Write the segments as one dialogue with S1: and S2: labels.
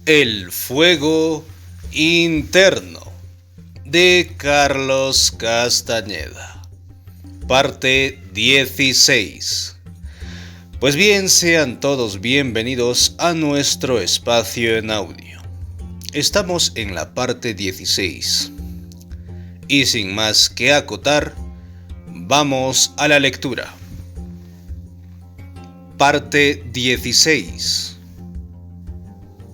S1: El fuego interno de Carlos Castañeda. Parte 16. Pues bien, sean todos bienvenidos a nuestro espacio en audio. Estamos en la parte 16. Y sin más que acotar, vamos a la lectura. Parte 16.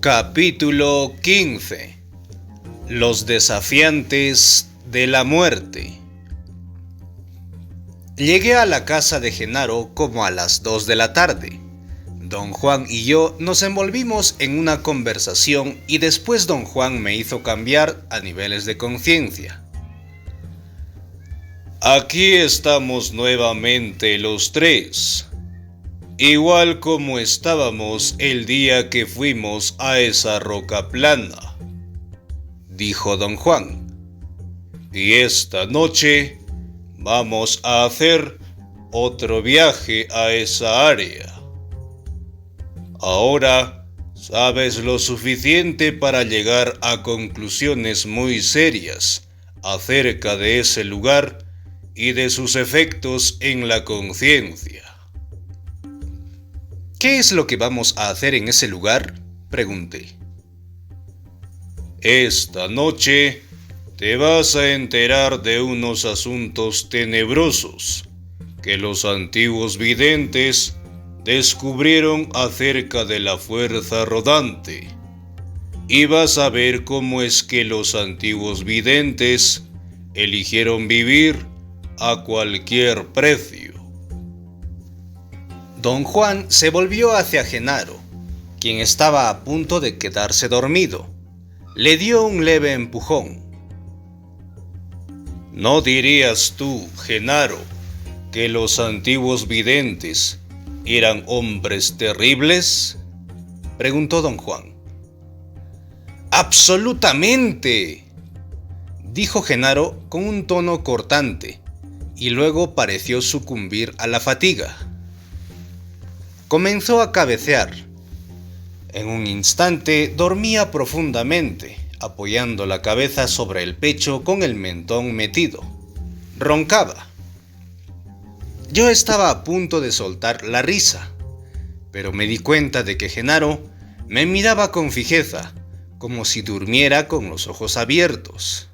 S1: Capítulo 15. Los desafiantes de la muerte. Llegué a la casa de Genaro como a las 2 de la tarde. Don Juan y yo nos envolvimos en una conversación y después don Juan me hizo cambiar a niveles de conciencia. Aquí estamos nuevamente los tres. Igual como estábamos el día que fuimos a esa roca plana, dijo don Juan. Y esta noche vamos a hacer otro viaje a esa área. Ahora sabes lo suficiente para llegar a conclusiones muy serias acerca de ese lugar y de sus efectos en la conciencia. ¿Qué es lo que vamos a hacer en ese lugar?, pregunté. Esta noche te vas a enterar de unos asuntos tenebrosos que los antiguos videntes descubrieron acerca de la fuerza rodante, y vas a ver cómo es que los antiguos videntes eligieron vivir a cualquier precio. Don Juan se volvió hacia Genaro, quien estaba a punto de quedarse dormido. Le dio un leve empujón. ¿No dirías tú, Genaro, que los antiguos videntes eran hombres terribles?, preguntó don Juan. ¡Absolutamente!, dijo Genaro con un tono cortante, y luego pareció sucumbir a la fatiga. Comenzó a cabecear. En un instante dormía profundamente, apoyando la cabeza sobre el pecho con el mentón metido. Roncaba. Yo estaba a punto de soltar la risa, pero me di cuenta de que Genaro me miraba con fijeza, como si durmiera con los ojos abiertos.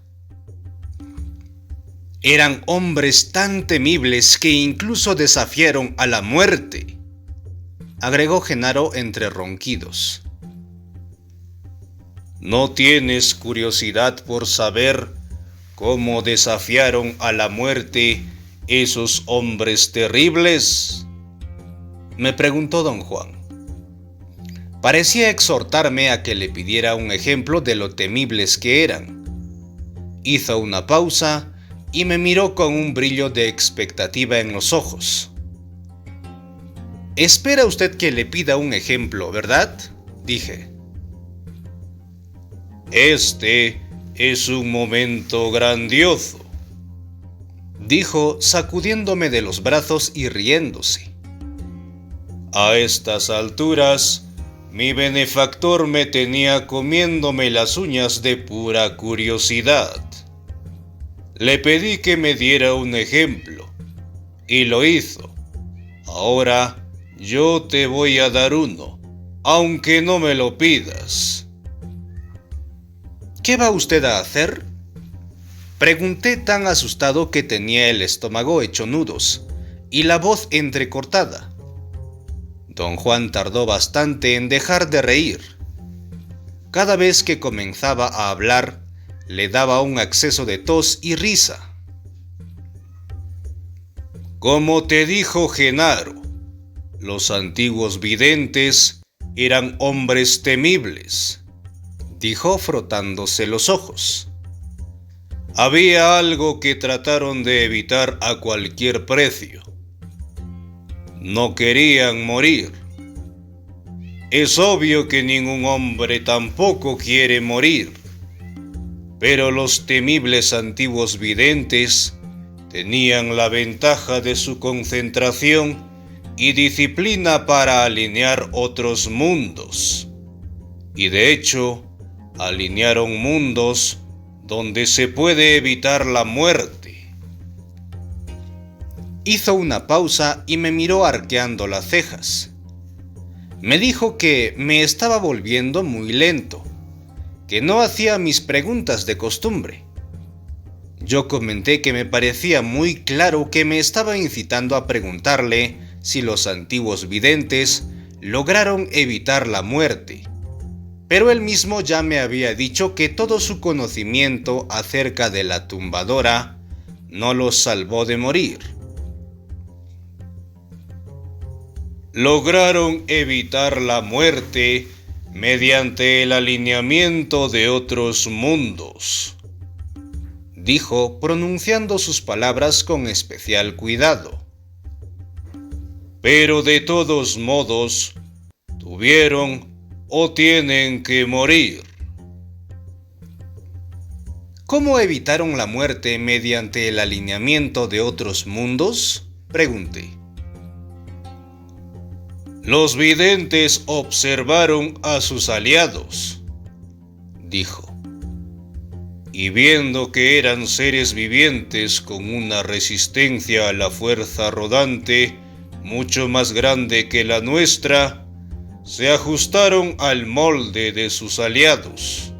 S1: Eran hombres tan temibles que incluso desafiaron a la muerte, agregó Genaro entre ronquidos. ¿No tienes curiosidad por saber cómo desafiaron a la muerte esos hombres terribles?, me preguntó don Juan. Parecía exhortarme a que le pidiera un ejemplo de lo temibles que eran. Hizo una pausa y me miró con un brillo de expectativa en los ojos. «Espera usted que le pida un ejemplo, ¿verdad?», dije. «Este es un momento grandioso», dijo sacudiéndome de los brazos y riéndose. «A estas alturas, mi benefactor me tenía comiéndome las uñas de pura curiosidad. Le pedí que me diera un ejemplo, y lo hizo. Ahora yo te voy a dar uno, aunque no me lo pidas». «¿Qué va usted a hacer?», pregunté tan asustado que tenía el estómago hecho nudos y la voz entrecortada. Don Juan tardó bastante en dejar de reír. Cada vez que comenzaba a hablar, le daba un acceso de tos y risa. «Como te dijo Genaro, los antiguos videntes eran hombres temibles», dijo frotándose los ojos. «Había algo que trataron de evitar a cualquier precio. No querían morir. Es obvio que ningún hombre tampoco quiere morir, pero los temibles antiguos videntes tenían la ventaja de su concentración y disciplina para alinear otros mundos. y de hecho alinearon mundos donde se puede evitar la muerte.
S2: Hizo una pausa y me miró arqueando las cejas. Me dijo que me estaba volviendo muy lento, que no hacía mis preguntas de costumbre. Yo comenté que me parecía muy claro que me estaba incitando a preguntarle si los antiguos videntes lograron evitar la muerte, pero él mismo ya me había dicho que todo su conocimiento acerca de la tumbadora no los salvó de morir.
S1: Lograron evitar la muerte mediante el alineamiento de otros mundos,
S2: dijo, pronunciando sus palabras con especial cuidado.
S1: Pero de todos modos, tuvieron o tienen que morir.
S2: ¿Cómo evitaron la muerte mediante el alineamiento de otros mundos?, pregunté.
S1: Los videntes observaron a sus aliados, dijo, y viendo que eran seres vivientes con una resistencia a la fuerza rodante mucho más grande que la nuestra, se ajustaron al molde de sus aliados.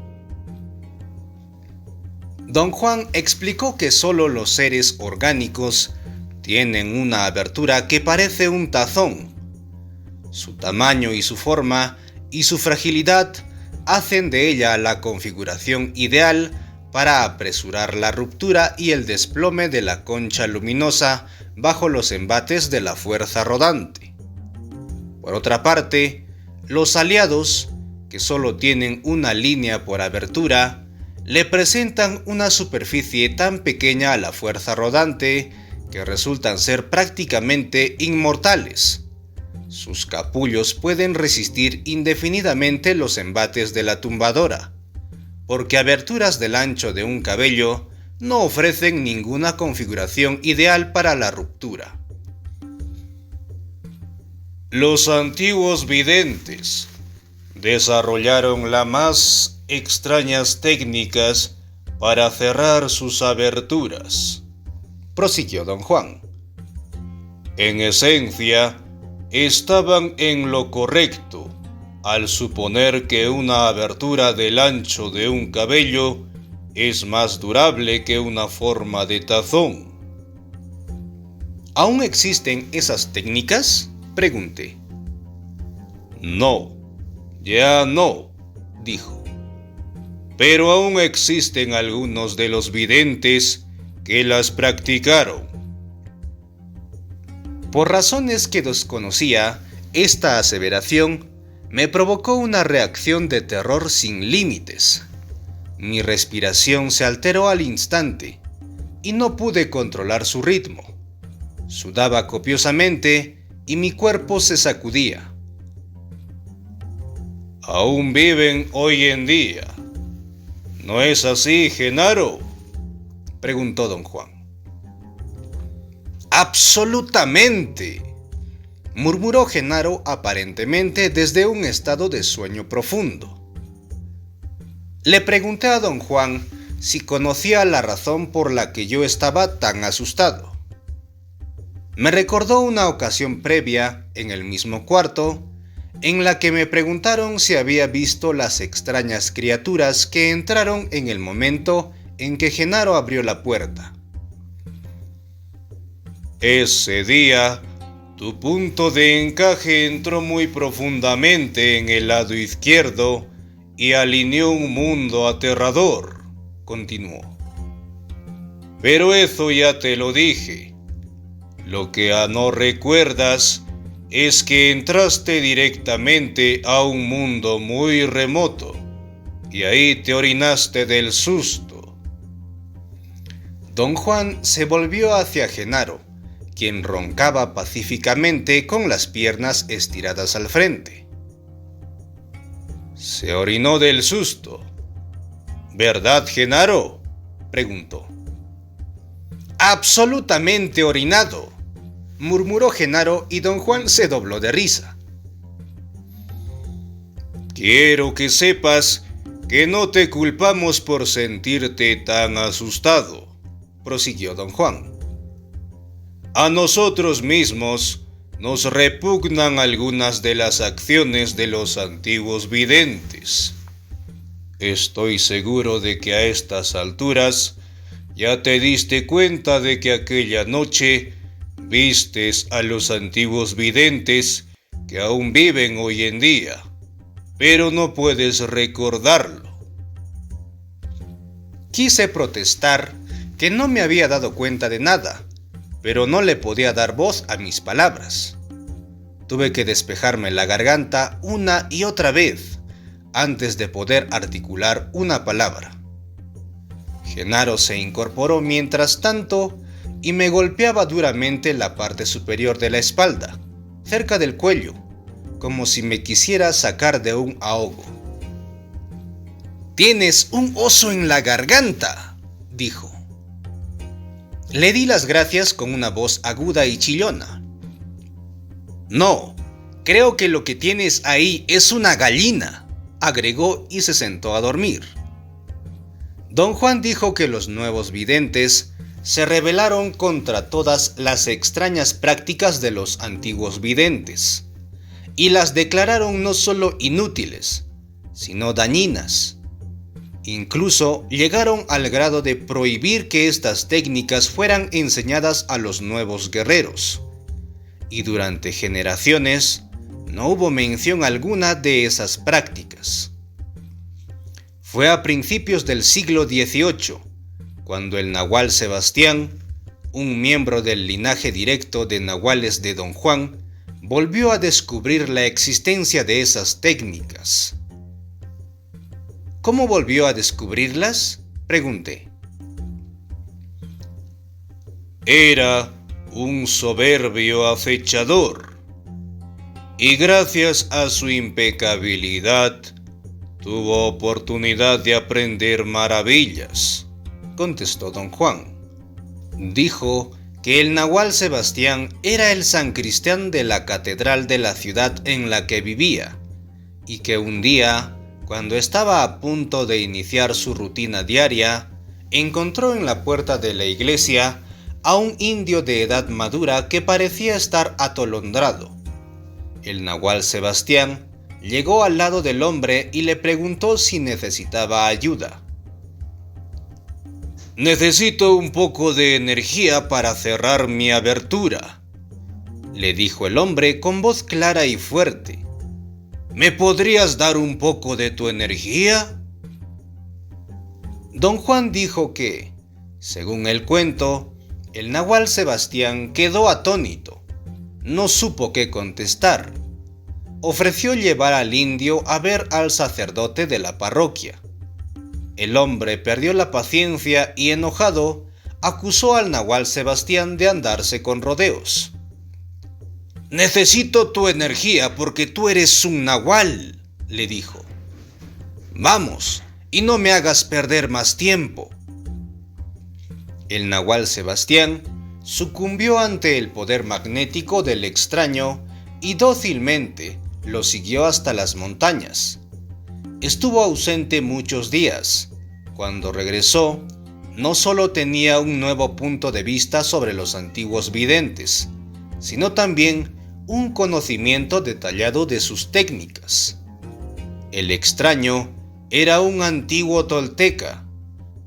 S2: Don Juan explicó que solo los seres orgánicos tienen una abertura que parece un tazón. Su tamaño y su forma y su fragilidad hacen de ella la configuración ideal para apresurar la ruptura y el desplome de la concha luminosa bajo los embates de la fuerza rodante. Por otra parte, los aliados, que solo tienen una línea por abertura, le presentan una superficie tan pequeña a la fuerza rodante que resultan ser prácticamente inmortales. Sus capullos pueden resistir indefinidamente los embates de la tumbadora, porque aberturas del ancho de un cabello no ofrecen ninguna configuración ideal para la ruptura.
S1: Los antiguos videntes desarrollaron las más extrañas técnicas para cerrar sus aberturas,
S2: prosiguió don Juan.
S1: En esencia, estaban en lo correcto al suponer que una abertura del ancho de un cabello es más durable que una forma de tazón.
S2: ¿Aún existen esas técnicas?, pregunté.
S1: No, ya no, dijo. Pero aún existen algunos de los videntes que las practicaron.
S2: Por razones que desconocía, esta aseveración me provocó una reacción de terror sin límites. Mi respiración se alteró al instante y no pude controlar su ritmo. Sudaba copiosamente y mi cuerpo se sacudía.
S1: Aún viven hoy en día, ¿no es así, Genaro?,
S2: preguntó don Juan. ¡Absolutamente!, murmuró Genaro aparentemente desde un estado de sueño profundo. Le pregunté a don Juan si conocía la razón por la que yo estaba tan asustado. Me recordó una ocasión previa, en el mismo cuarto, en la que me preguntaron si había visto las extrañas criaturas que entraron en el momento en que Genaro abrió la puerta.
S1: Ese día, tu punto de encaje entró muy profundamente en el lado izquierdo y alineó un mundo aterrador, continuó. Pero eso ya te lo dije. Lo que no recuerdas es que entraste directamente a un mundo muy remoto y ahí te orinaste del susto.
S2: Don Juan se volvió hacia Genaro, quien roncaba pacíficamente con las piernas estiradas al frente.
S1: Se orinó del susto, ¿verdad, Genaro?, preguntó.
S2: Absolutamente orinado, murmuró Genaro y don Juan se dobló de risa.
S1: Quiero que sepas que no te culpamos por sentirte tan asustado, prosiguió don Juan. A nosotros mismos nos repugnan algunas de las acciones de los antiguos videntes. Estoy seguro de que a estas alturas ya te diste cuenta de que aquella noche vistes a los antiguos videntes que aún viven hoy en día, pero no puedes recordarlo.
S2: Quise protestar que no me había dado cuenta de nada, pero no le podía dar voz a mis palabras. Tuve que despejarme la garganta una y otra vez antes de poder articular una palabra. Genaro se incorporó mientras tanto y me golpeaba duramente la parte superior de la espalda, cerca del cuello, como si me quisiera sacar de un ahogo. «¡Tienes un oso en la garganta!», dijo. Le di las gracias con una voz aguda y chillona. «No, creo que lo que tienes ahí es una gallina», agregó y se sentó a dormir. Don Juan dijo que los nuevos videntes se rebelaron contra todas las extrañas prácticas de los antiguos videntes y las declararon no solo inútiles, sino dañinas. Incluso llegaron al grado de prohibir que estas técnicas fueran enseñadas a los nuevos guerreros, y durante generaciones no hubo mención alguna de esas prácticas. Fue a principios del siglo XVIII, cuando el nahual Sebastián, un miembro del linaje directo de nahuales de don Juan, volvió a descubrir la existencia de esas técnicas. ¿Cómo volvió a descubrirlas?, pregunté.
S1: Era un soberbio acechador, y gracias a su impecabilidad tuvo oportunidad de aprender maravillas, contestó don Juan. Dijo que el nahual Sebastián era el sancristán de la catedral de la ciudad en la que vivía, y que un día, cuando estaba a punto de iniciar su rutina diaria, encontró en la puerta de la iglesia a un indio de edad madura que parecía estar atolondrado. El nahual Sebastián llegó al lado del hombre y le preguntó si necesitaba ayuda. «Necesito un poco de energía para cerrar mi abertura», le dijo el hombre con voz clara y fuerte. «¿Me podrías dar un poco de tu energía?». Don Juan dijo que, según el cuento, el nahual Sebastián quedó atónito. No supo qué contestar. Ofreció llevar al indio a ver al sacerdote de la parroquia. El hombre perdió la paciencia y, enojado, acusó al nahual Sebastián de andarse con rodeos. «Necesito tu energía porque tú eres un nahual», le dijo. «Vamos, y no me hagas perder más tiempo». El nahual Sebastián sucumbió ante el poder magnético del extraño y dócilmente lo siguió hasta las montañas. Estuvo ausente muchos días. Cuando regresó, no solo tenía un nuevo punto de vista sobre los antiguos videntes, sino también un conocimiento detallado de sus técnicas. El extraño era un antiguo tolteca,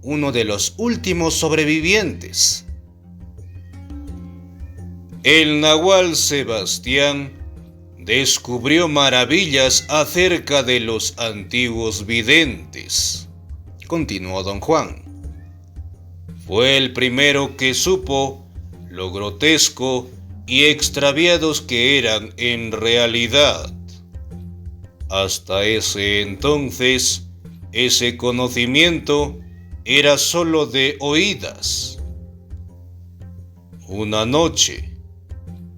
S1: uno de los últimos sobrevivientes. El nahual Sebastián descubrió maravillas acerca de los antiguos videntes, continuó don Juan. Fue el primero que supo lo grotesco y extraviados que eran en realidad. Hasta ese entonces, ese conocimiento era solo de oídas. Una noche,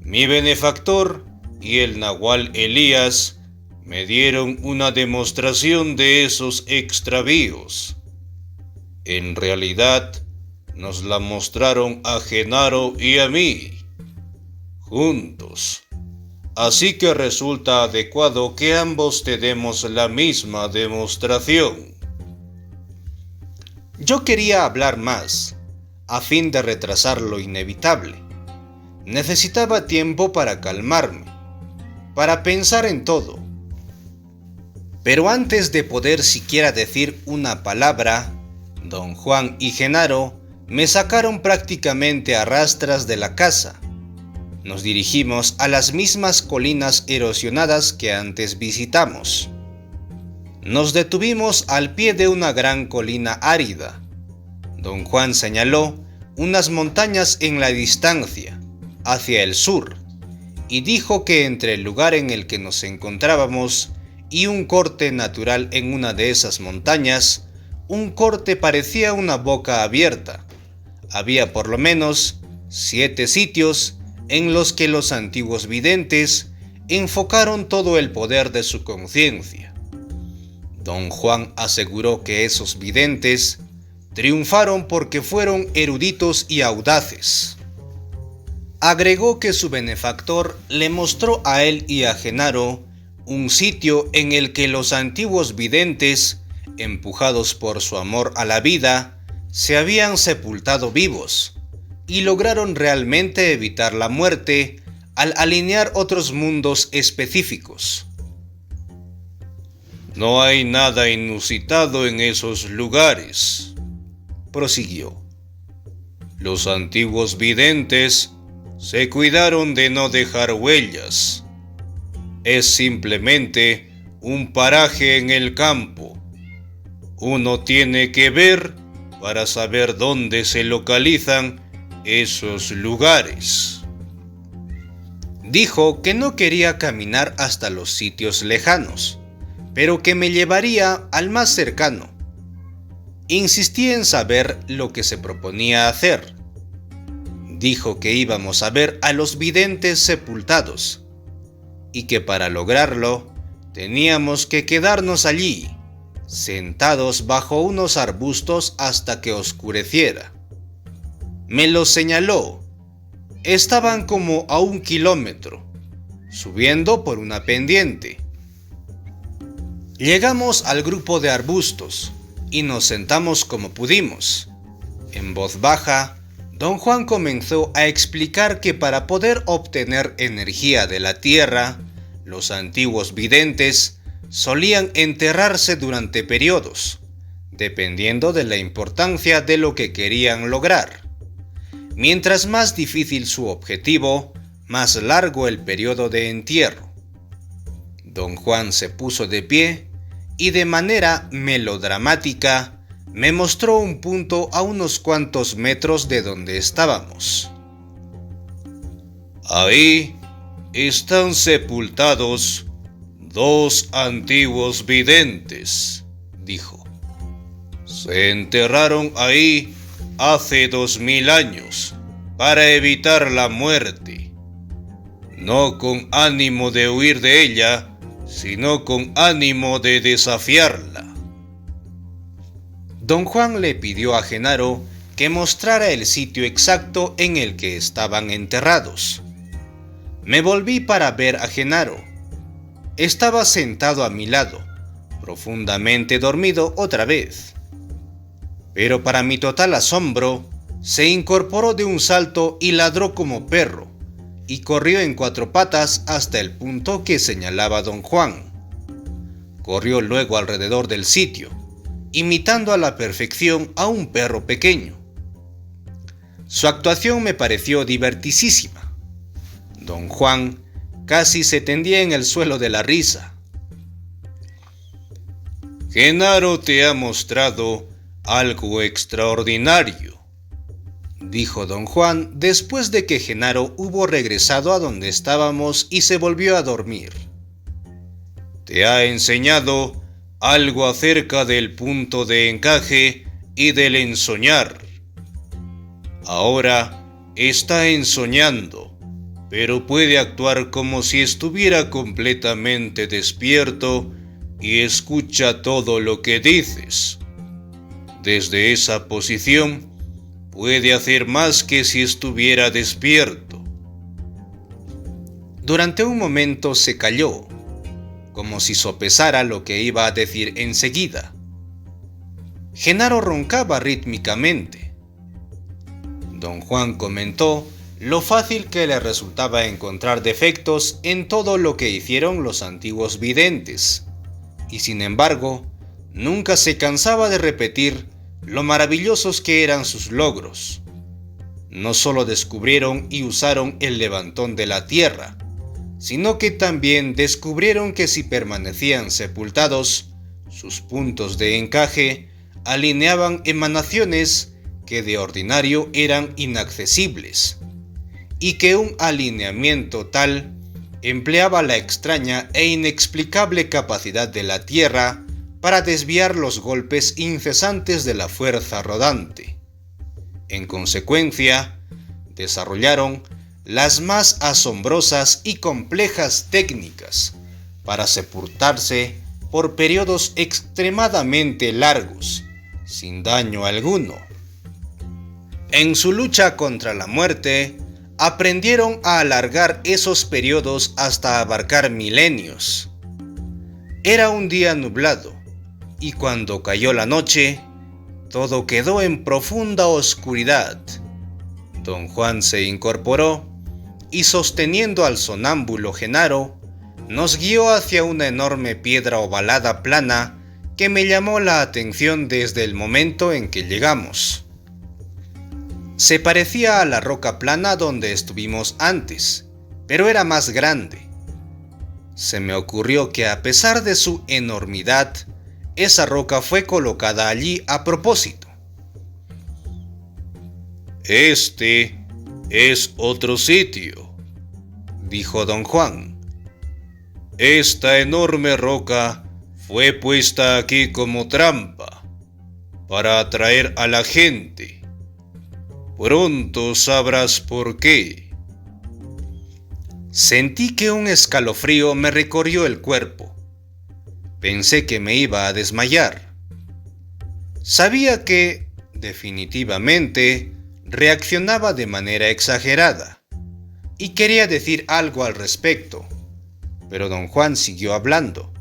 S1: mi benefactor y el nahual Elías me dieron una demostración de esos extravíos. En realidad, nos la mostraron a Genaro y a mí, juntos, así que resulta adecuado que ambos te demos la misma demostración.
S2: Yo quería hablar más, a fin de retrasar lo inevitable. Necesitaba tiempo para calmarme, para pensar en todo. Pero antes de poder siquiera decir una palabra, don Juan y Genaro me sacaron prácticamente a rastras de la casa. Nos dirigimos a las mismas colinas erosionadas que antes visitamos. Nos detuvimos al pie de una gran colina árida. Don Juan señaló unas montañas en la distancia, hacia el sur, y dijo que entre el lugar en el que nos encontrábamos y un corte natural en una de esas montañas, un corte parecía una boca abierta. Había por lo menos 7 sitios en los que los antiguos videntes enfocaron todo el poder de su conciencia. Don Juan aseguró que esos videntes triunfaron porque fueron eruditos y audaces. Agregó que su benefactor le mostró a él y a Genaro un sitio en el que los antiguos videntes, empujados por su amor a la vida, se habían sepultado vivos y lograron realmente evitar la muerte al alinear otros mundos específicos.
S1: No hay nada inusitado en esos lugares,
S2: prosiguió.
S1: Los antiguos videntes se cuidaron de no dejar huellas. Es simplemente un paraje en el campo. Uno tiene que ver para saber dónde se localizan esos lugares.
S2: Dijo que no quería caminar hasta los sitios lejanos, pero que me llevaría al más cercano. Insistí en saber lo que se proponía hacer. Dijo que íbamos a ver a los videntes sepultados y que para lograrlo teníamos que quedarnos allí, sentados bajo unos arbustos hasta que oscureciera. Me los señaló. Estaban como a 1 kilómetro, subiendo por una pendiente. Llegamos al grupo de arbustos y nos sentamos como pudimos. En voz baja, don Juan comenzó a explicar que para poder obtener energía de la tierra, los antiguos videntes solían enterrarse durante periodos, dependiendo de la importancia de lo que querían lograr. Mientras más difícil su objetivo, más largo el periodo de entierro. Don Juan se puso de pie y de manera melodramática me mostró un punto a unos cuantos metros de donde estábamos.
S1: Ahí están sepultados 2 antiguos videntes, dijo. Se enterraron ahí hace 2000 años para evitar la muerte, no con ánimo de huir de ella, sino con ánimo de desafiarla.
S2: Don Juan le pidió a Genaro que mostrara el sitio exacto en el que estaban enterrados. Me volví para ver a Genaro. Estaba sentado a mi lado, profundamente dormido otra vez. Pero para mi total asombro, se incorporó de un salto y ladró como perro, y corrió en 4 patas hasta el punto que señalaba don Juan. Corrió luego alrededor del sitio, imitando a la perfección a un perro pequeño. Su actuación me pareció divertisísima. Don Juan casi se tendía en el suelo de la risa.
S1: Genaro te ha mostrado algo extraordinario,
S2: dijo don Juan después de que Genaro hubo regresado a donde estábamos y se volvió a dormir.
S1: Te ha enseñado algo acerca del punto de encaje y del ensoñar. Ahora está ensoñando, pero puede actuar como si estuviera completamente despierto y escucha todo lo que dices. Desde esa posición, puede hacer más que si estuviera despierto.
S2: Durante un momento se calló, como si sopesara lo que iba a decir enseguida. Genaro roncaba rítmicamente. Don Juan comentó lo fácil que le resultaba encontrar defectos en todo lo que hicieron los antiguos videntes, y sin embargo, nunca se cansaba de repetir lo maravillosos que eran sus logros. No solo descubrieron y usaron el levantón de la tierra, sino que también descubrieron que si permanecían sepultados, sus puntos de encaje alineaban emanaciones que de ordinario eran inaccesibles, y que un alineamiento tal empleaba la extraña e inexplicable capacidad de la Tierra para desviar los golpes incesantes de la fuerza rodante. En consecuencia, desarrollaron las más asombrosas y complejas técnicas para sepultarse por periodos extremadamente largos, sin daño alguno. En su lucha contra la muerte, aprendieron a alargar esos periodos hasta abarcar milenios. Era un día nublado, y cuando cayó la noche, todo quedó en profunda oscuridad. Don Juan se incorporó y, sosteniendo al sonámbulo Genaro, nos guió hacia una enorme piedra ovalada plana que me llamó la atención desde el momento en que llegamos. Se parecía a la roca plana donde estuvimos antes, pero era más grande. Se me ocurrió que a pesar de su enormidad, esa roca fue colocada allí a propósito.
S1: Este es otro sitio, dijo don Juan. Esta enorme roca fue puesta aquí como trampa para atraer a la gente. Pronto sabrás por qué.
S2: Sentí que un escalofrío me recorrió el cuerpo. Pensé que me iba a desmayar. Sabía que, definitivamente, reaccionaba de manera exagerada y quería decir algo al respecto, pero don Juan siguió hablando,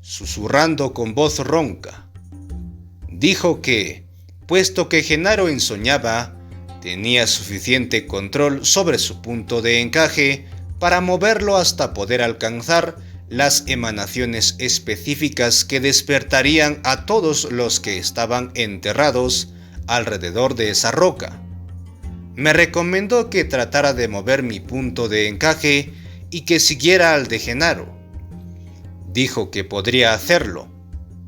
S2: susurrando con voz ronca. Dijo que, puesto que Genaro ensoñaba, tenía suficiente control sobre su punto de encaje para moverlo hasta poder alcanzar las emanaciones específicas que despertarían a todos los que estaban enterrados alrededor de esa roca. Me recomendó que tratara de mover mi punto de encaje y que siguiera al de Genaro. Dijo que podría hacerlo,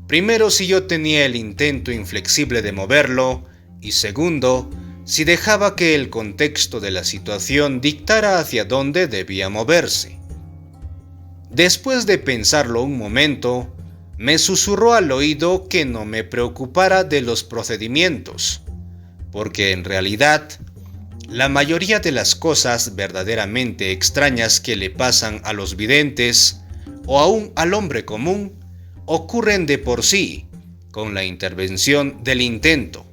S2: primero si yo tenía el intento inflexible de moverlo, y segundo, si dejaba que el contexto de la situación dictara hacia dónde debía moverse. Después de pensarlo un momento, me susurró al oído que no me preocupara de los procedimientos, porque en realidad, la mayoría de las cosas verdaderamente extrañas que le pasan a los videntes, o aún al hombre común, ocurren de por sí, con la intervención del intento.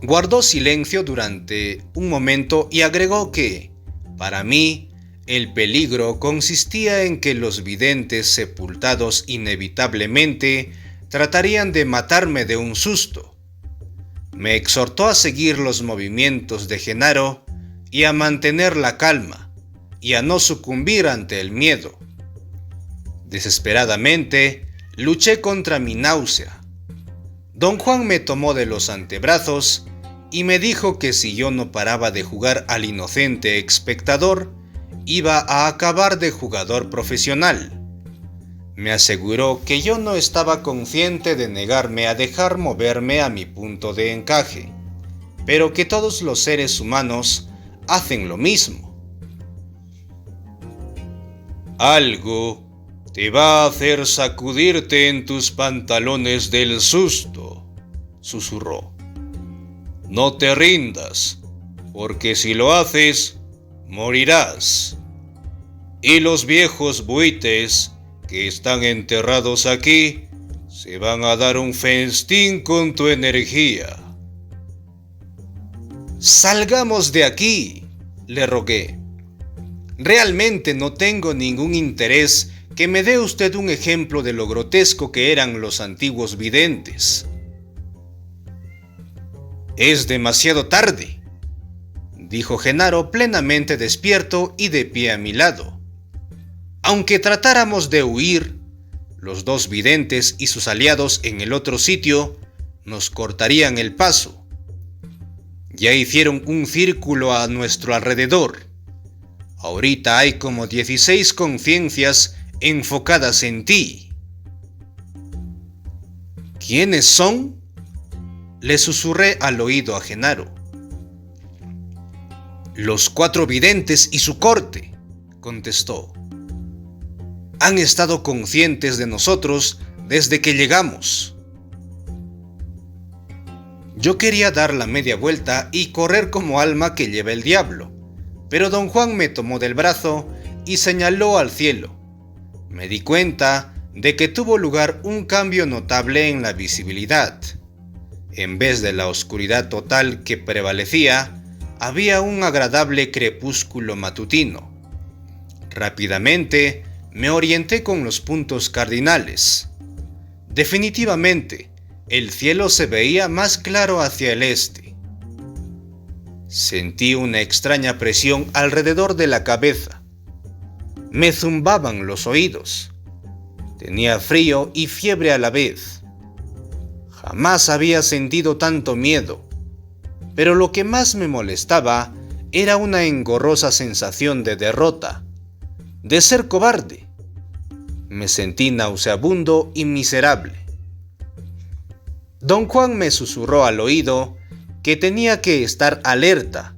S2: Guardó silencio durante un momento y agregó que, para mí, el peligro consistía en que los videntes sepultados inevitablemente tratarían de matarme de un susto. Me exhortó a seguir los movimientos de Genaro y a mantener la calma, y a no sucumbir ante el miedo. Desesperadamente, luché contra mi náusea. Don Juan me tomó de los antebrazos y me dijo que si yo no paraba de jugar al inocente espectador, iba a acabar de jugador profesional. Me aseguró que yo no estaba consciente de negarme a dejar moverme a mi punto de encaje, pero que todos los seres humanos hacen lo mismo.
S1: Algo te va a hacer sacudirte en tus pantalones del susto, susurró. No te rindas, porque si lo haces, morirás. Y los viejos buitres que están enterrados aquí se van a dar un festín con tu energía.
S2: Salgamos de aquí, le rogué. Realmente no tengo ningún interés que me dé usted un ejemplo de lo grotesco que eran los antiguos videntes.
S1: Es demasiado tarde, dijo Genaro plenamente despierto y de pie a mi lado. Aunque tratáramos de huir, los dos videntes y sus aliados en el otro sitio nos cortarían el paso. Ya hicieron un círculo a nuestro alrededor. Ahorita hay como 16 conciencias enfocadas en ti.
S2: ¿Quiénes son?, le susurré al oído a Genaro.
S1: Los 4 videntes y su corte, contestó. Han estado conscientes de nosotros desde que llegamos.
S2: Yo quería dar la media vuelta y correr como alma que lleva el diablo, pero don Juan me tomó del brazo y señaló al cielo. Me di cuenta de que tuvo lugar un cambio notable en la visibilidad. En vez de la oscuridad total que prevalecía, había un agradable crepúsculo matutino. Rápidamente me orienté con los puntos cardinales. Definitivamente, el cielo se veía más claro hacia el este. Sentí una extraña presión alrededor de la cabeza. Me zumbaban los oídos. Tenía frío y fiebre a la vez. Jamás había sentido tanto miedo, pero lo que más me molestaba era una engorrosa sensación de derrota, de ser cobarde. Me sentí nauseabundo y miserable. Don Juan me susurró al oído que tenía que estar alerta,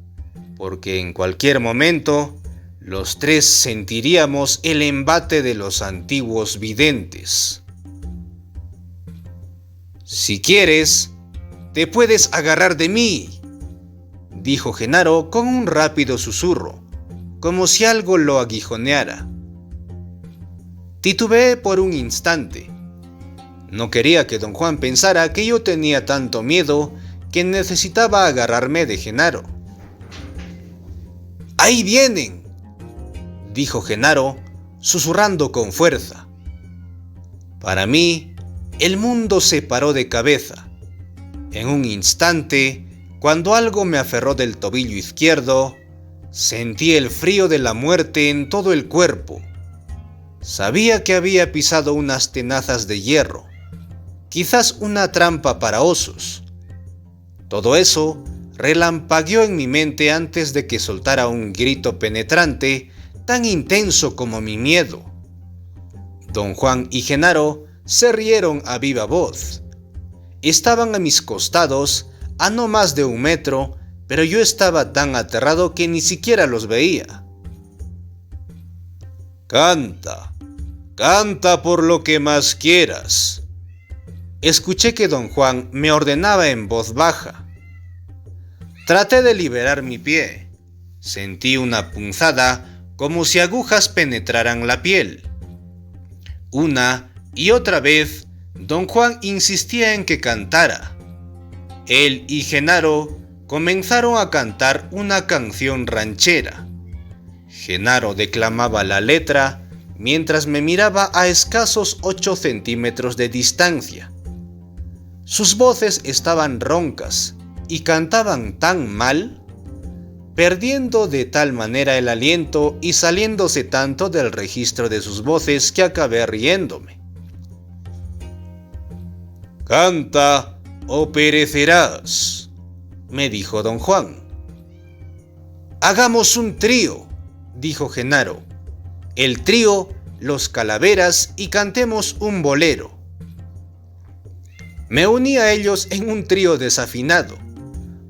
S2: porque en cualquier momento los 3 sentiríamos el embate de los antiguos videntes.
S1: Si quieres, te puedes agarrar de mí, dijo Genaro con un rápido susurro, como si algo lo aguijoneara.
S2: Titubeé por un instante. No quería que don Juan pensara que yo tenía tanto miedo que necesitaba agarrarme de Genaro.
S1: ¡Ahí vienen!, dijo Genaro, susurrando con fuerza.
S2: Para mí, el mundo se paró de cabeza. En un instante, cuando algo me aferró del tobillo izquierdo, sentí el frío de la muerte en todo el cuerpo. Sabía que había pisado unas tenazas de hierro, quizás una trampa para osos. Todo eso relampagueó en mi mente antes de que soltara un grito penetrante tan intenso como mi miedo. Don Juan y Genaro se rieron a viva voz. Estaban a mis costados, a no más de 1 metro, pero yo estaba tan aterrado que ni siquiera los veía.
S1: Canta, canta por lo que más quieras.
S2: Escuché que don Juan me ordenaba en voz baja. Traté de liberar mi pie. Sentí una punzada como si agujas penetraran la piel. Una y otra vez, don Juan insistía en que cantara. Él y Genaro comenzaron a cantar una canción ranchera. Genaro declamaba la letra mientras me miraba a escasos 8 centímetros de distancia. Sus voces estaban roncas y cantaban tan mal, perdiendo de tal manera el aliento y saliéndose tanto del registro de sus voces que acabé riéndome.
S1: Canta o perecerás,
S2: me dijo don Juan. Hagamos un trío, dijo Genaro. El trío, los Calaveras, y cantemos un bolero. Me uní a ellos en un trío desafinado.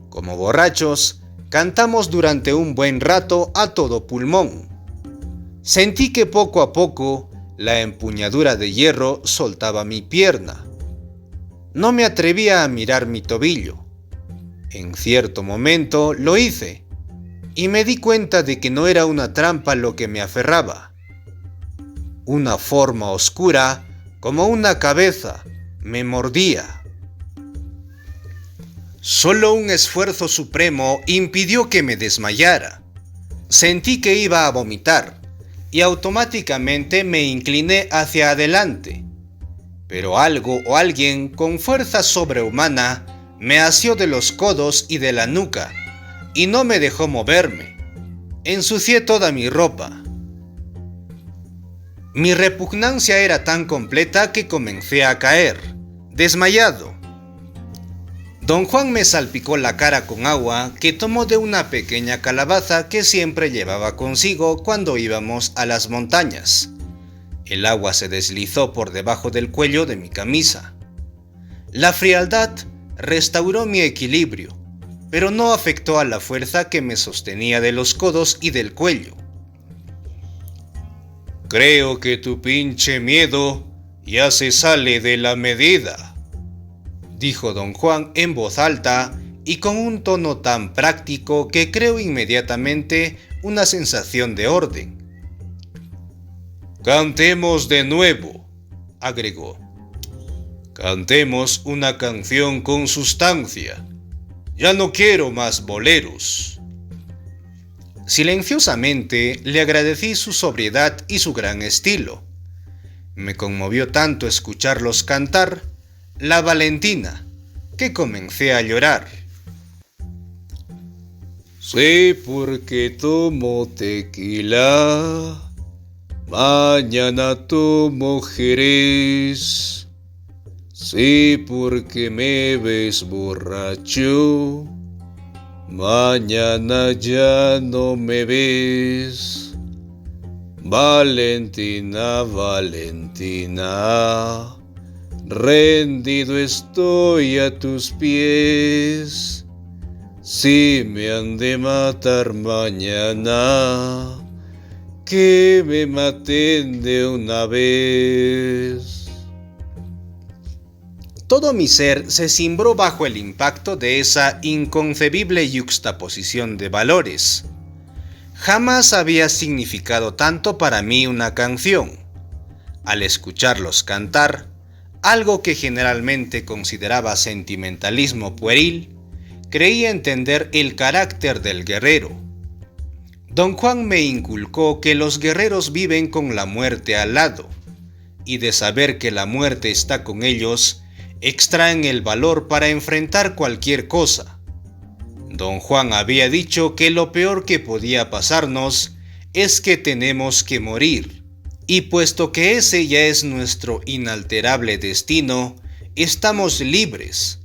S2: Como borrachos, cantamos durante un buen rato a todo pulmón. Sentí que poco a poco la empuñadura de hierro soltaba mi pierna. No me atrevía a mirar mi tobillo. En cierto momento lo hice y me di cuenta de que no era una trampa lo que me aferraba. Una forma oscura, como una cabeza, me mordía. Solo un esfuerzo supremo impidió que me desmayara. Sentí que iba a vomitar y automáticamente me incliné hacia adelante, pero algo o alguien con fuerza sobrehumana me asió de los codos y de la nuca y no me dejó moverme. Ensucié toda mi ropa. Mi repugnancia era tan completa que comencé a caer, desmayado. Don Juan me salpicó la cara con agua que tomó de una pequeña calabaza que siempre llevaba consigo cuando íbamos a las montañas. El agua se deslizó por debajo del cuello de mi camisa. La frialdad restauró mi equilibrio, pero no afectó a la fuerza que me sostenía de los codos y del cuello.
S1: Creo que tu pinche miedo ya se sale de la medida,
S2: dijo don Juan en voz alta y con un tono tan práctico que creó inmediatamente una sensación de orden.
S1: Cantemos de nuevo, agregó. Cantemos una canción con sustancia. Ya no quiero más boleros.
S2: Silenciosamente le agradecí su sobriedad y su gran estilo. Me conmovió tanto escucharlos cantar La Valentina, que comencé a llorar.
S1: Sé porque tomo tequila, mañana tomo Jerez. Sé porque me ves borracho, mañana ya no me ves. Valentina, Valentina, rendido estoy a tus pies. Si me han de matar mañana, que me maten de una vez.
S2: Todo mi ser se cimbró bajo el impacto de esa inconcebible yuxtaposición de valores. Jamás había significado tanto para mí una canción. Al escucharlos cantar, algo que generalmente consideraba sentimentalismo pueril, creí entender el carácter del guerrero. Don Juan me inculcó que los guerreros viven con la muerte al lado, y de saber que la muerte está con ellos, extraen el valor para enfrentar cualquier cosa. Don Juan había dicho que lo peor que podía pasarnos es que tenemos que morir, y puesto que ese ya es nuestro inalterable destino, estamos libres.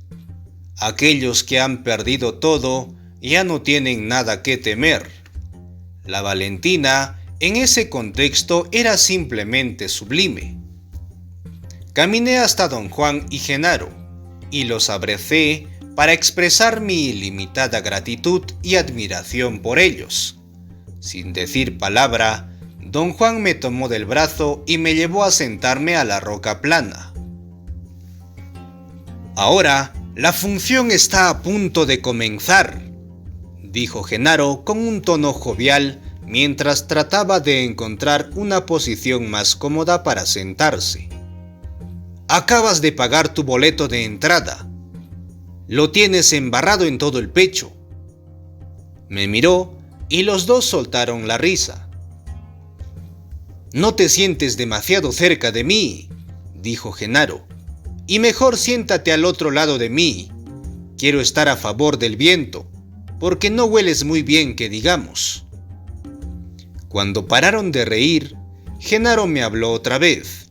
S2: Aquellos que han perdido todo ya no tienen nada que temer. La Valentina, en ese contexto, era simplemente sublime. Caminé hasta don Juan y Genaro, y los abracé para expresar mi ilimitada gratitud y admiración por ellos. Sin decir palabra, don Juan me tomó del brazo y me llevó a sentarme a la roca plana. Ahora, la función está a punto de comenzar, dijo Genaro con un tono jovial mientras trataba de encontrar una posición más cómoda para sentarse. Acabas de pagar tu boleto de entrada. Lo tienes embarrado en todo el pecho. Me miró y los dos soltaron la risa. No te sientes demasiado cerca de mí, dijo Genaro, y mejor siéntate al otro lado de mí. Quiero estar a favor del viento, porque no hueles muy bien que digamos. Cuando pararon de reír, Genaro me habló otra vez.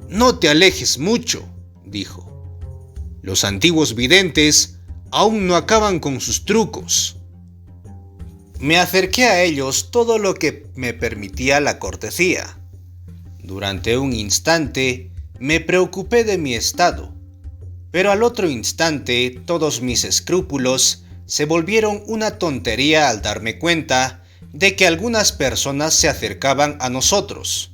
S2: No te alejes mucho, dijo. Los antiguos videntes aún no acaban con sus trucos. Me acerqué a ellos todo lo que me permitía la cortesía. Durante un instante me preocupé de mi estado, pero al otro instante todos mis escrúpulos se volvieron una tontería al darme cuenta de que algunas personas se acercaban a nosotros.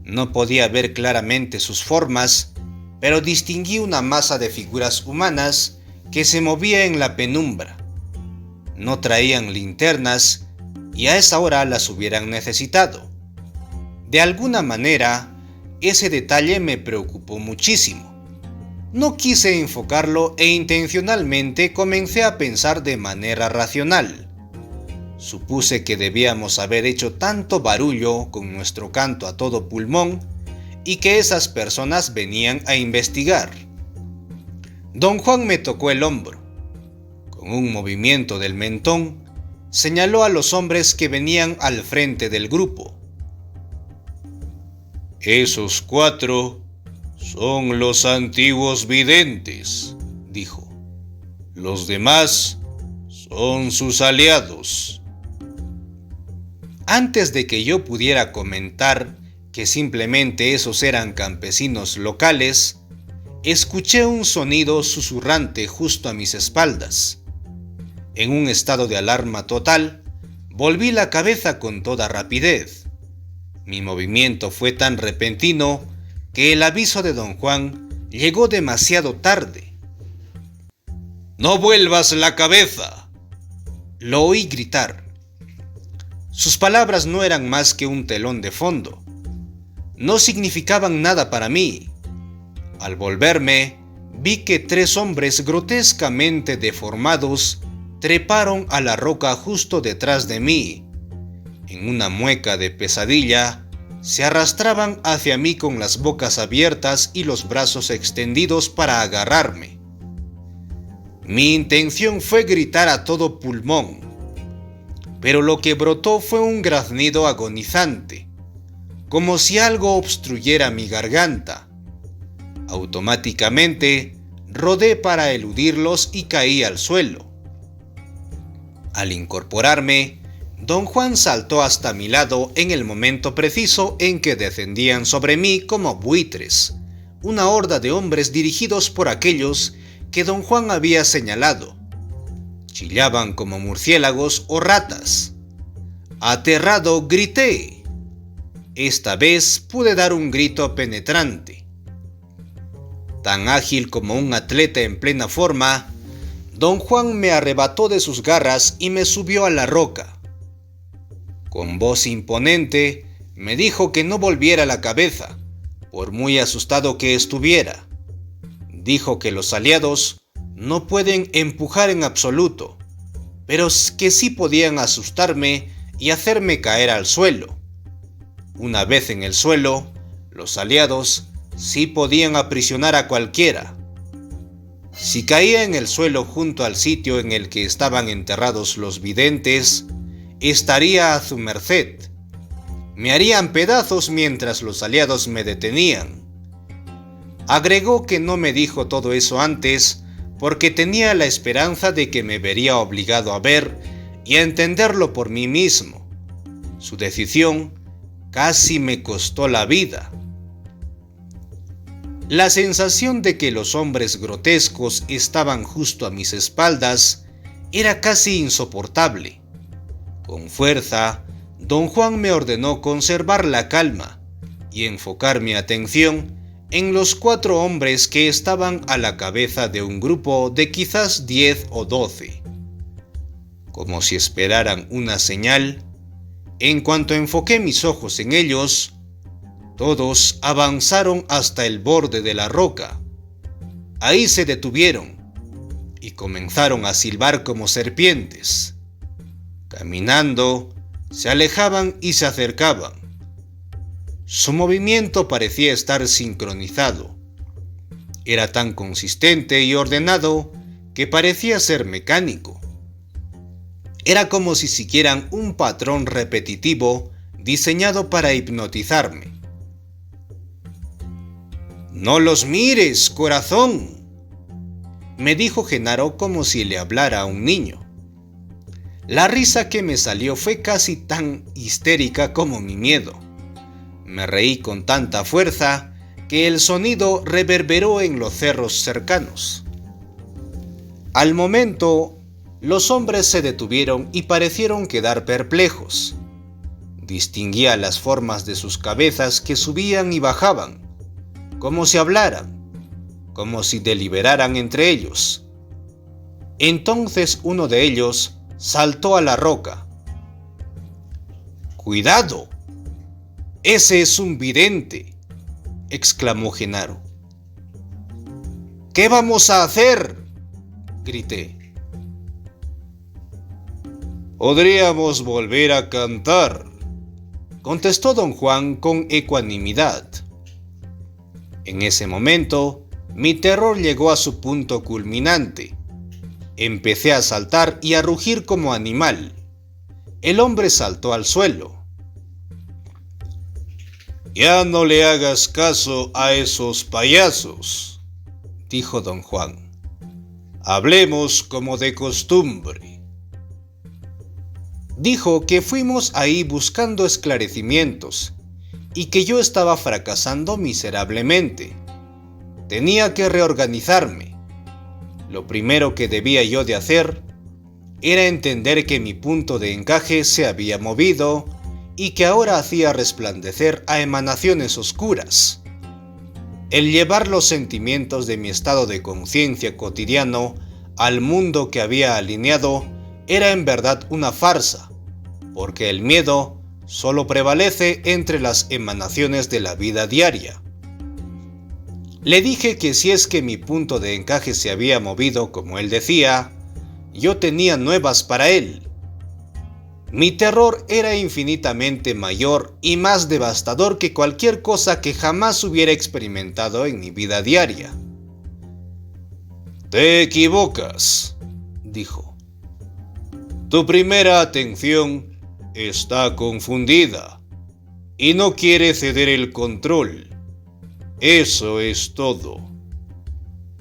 S2: No podía ver claramente sus formas, pero distinguí una masa de figuras humanas que se movía en la penumbra. No traían linternas y a esa hora las hubieran necesitado. De alguna manera, ese detalle me preocupó muchísimo. No quise enfocarlo e intencionalmente comencé a pensar de manera racional. Supuse que debíamos haber hecho tanto barullo con nuestro canto a todo pulmón y que esas personas venían a investigar. Don Juan me tocó el hombro. Con un movimiento del mentón, señaló a los hombres que venían al frente del grupo.
S1: Esos 4 son los antiguos videntes, dijo. Los demás son sus aliados.
S2: Antes de que yo pudiera comentar que simplemente esos eran campesinos locales, escuché un sonido susurrante justo a mis espaldas. En un estado de alarma total, volví la cabeza con toda rapidez. Mi movimiento fue tan repentino que el aviso de don Juan llegó demasiado tarde.
S1: ¡No vuelvas la cabeza!,
S2: lo oí gritar. Sus palabras no eran más que un telón de fondo. No significaban nada para mí. Al volverme, vi que 3 hombres grotescamente deformados treparon a la roca justo detrás de mí. En una mueca de pesadilla, se arrastraban hacia mí con las bocas abiertas y los brazos extendidos para agarrarme. Mi intención fue gritar a todo pulmón, pero lo que brotó fue un graznido agonizante, como si algo obstruyera mi garganta. Automáticamente, rodé para eludirlos y caí al suelo. Al incorporarme, don Juan saltó hasta mi lado en el momento preciso en que descendían sobre mí como buitres, una horda de hombres dirigidos por aquellos que don Juan había señalado. Chillaban como murciélagos o ratas. Aterrado, grité. Esta vez pude dar un grito penetrante. Tan ágil como un atleta en plena forma, don Juan me arrebató de sus garras y me subió a la roca. Con voz imponente, me dijo que no volviera la cabeza, por muy asustado que estuviera. Dijo que los aliados no pueden empujar en absoluto, pero que sí podían asustarme y hacerme caer al suelo. Una vez en el suelo, los aliados sí podían aprisionar a cualquiera. Si caía en el suelo junto al sitio en el que estaban enterrados los videntes, estaría a su merced. Me harían pedazos mientras los aliados me detenían. Agregó que no me dijo todo eso antes porque tenía la esperanza de que me vería obligado a ver y a entenderlo por mí mismo. Su decisión casi me costó la vida. La sensación de que los hombres grotescos estaban justo a mis espaldas era casi insoportable. Con fuerza, don Juan me ordenó conservar la calma y enfocar mi atención en los 4 hombres que estaban a la cabeza de un grupo de quizás 10 o 12. Como si esperaran una señal, en cuanto enfoqué mis ojos en ellos, todos avanzaron hasta el borde de la roca. Ahí se detuvieron y comenzaron a silbar como serpientes. Caminando, se alejaban y se acercaban. Su movimiento parecía estar sincronizado. Era tan consistente y ordenado que parecía ser mecánico. Era como si siguieran un patrón repetitivo diseñado para hipnotizarme. «No los mires, corazón», me dijo Genaro como si le hablara a un niño. La risa que me salió fue casi tan histérica como mi miedo. Me reí con tanta fuerza que el sonido reverberó en los cerros cercanos. Al momento, los hombres se detuvieron y parecieron quedar perplejos. Distinguía las formas de sus cabezas que subían y bajaban, como si hablaran, como si deliberaran entre ellos. Entonces uno de ellos saltó a la roca. «¡Cuidado! ¡Ese es un vidente!», exclamó Genaro. «¿Qué vamos a hacer?», grité.
S1: Podríamos volver a cantar, contestó don Juan con ecuanimidad. En ese momento, mi terror llegó a su punto culminante. Empecé a saltar y a rugir como animal. El hombre saltó al suelo. «Ya no le hagas caso a esos payasos», dijo don Juan. «Hablemos como de costumbre». Dijo que fuimos ahí buscando esclarecimientos y que yo estaba fracasando miserablemente. Tenía que reorganizarme. Lo primero que debía yo de hacer era entender que mi punto de encaje se había movido y que ahora hacía resplandecer a emanaciones oscuras. El llevar los sentimientos de mi estado de conciencia cotidiano al mundo que había alineado era en verdad una farsa, porque el miedo solo prevalece entre las emanaciones de la vida diaria. Le dije que si es que mi punto de encaje se había movido como él decía, yo tenía nuevas para él. Mi terror era infinitamente mayor y más devastador que cualquier cosa que jamás hubiera experimentado en mi vida diaria. «Te equivocas», dijo. «Tu primera atención está confundida y no quiere ceder el control. Eso es todo.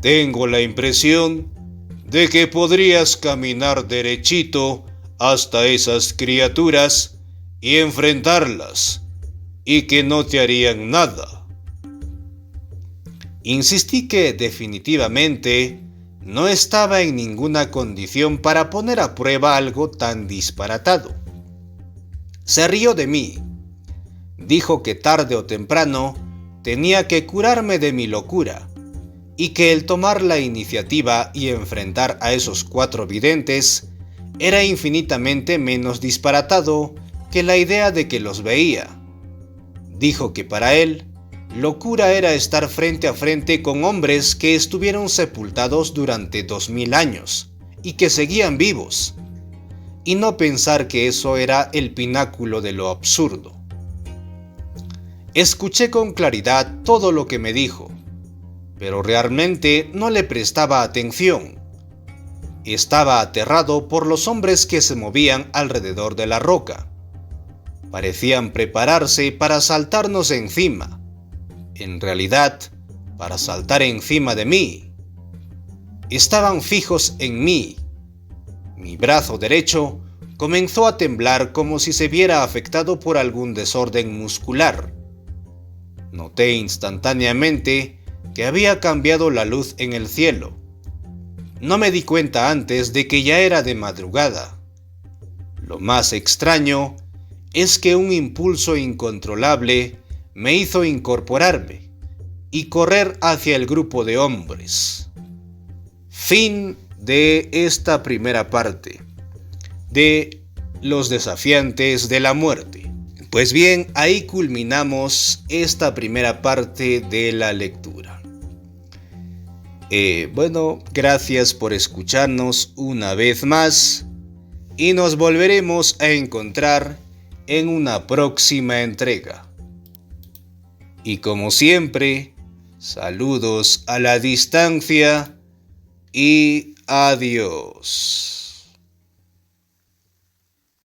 S1: Tengo la impresión de que podrías caminar derechito hasta esas criaturas y enfrentarlas, y que no te harían nada». Insistí que definitivamente no estaba en ninguna condición para poner a prueba algo tan disparatado. Se rió de mí. Dijo que tarde o temprano tenía que curarme de mi locura y que el tomar la iniciativa y enfrentar a esos 4 videntes era infinitamente menos disparatado que la idea de que los veía. Dijo que para él, locura era estar frente a frente con hombres que estuvieron sepultados durante 2000 años y que seguían vivos, y no pensar que eso era el pináculo de lo absurdo. Escuché con claridad todo lo que me dijo, pero realmente no le prestaba atención. Estaba aterrado por los hombres que se movían alrededor de la roca. Parecían prepararse para saltarnos encima. En realidad, para saltar encima de mí. Estaban fijos en mí. Mi brazo derecho comenzó a temblar como si se viera afectado por algún desorden muscular. Noté instantáneamente que había cambiado la luz en el cielo. No me di cuenta antes de que ya era de madrugada. Lo más extraño es que un impulso incontrolable me hizo incorporarme y correr hacia el grupo de hombres. Fin de esta primera parte de Los desafiantes de la muerte. Pues bien, ahí culminamos esta primera parte de la lectura. Gracias por escucharnos una vez más y nos volveremos a encontrar en una próxima entrega. Y como siempre, saludos a la distancia y adiós.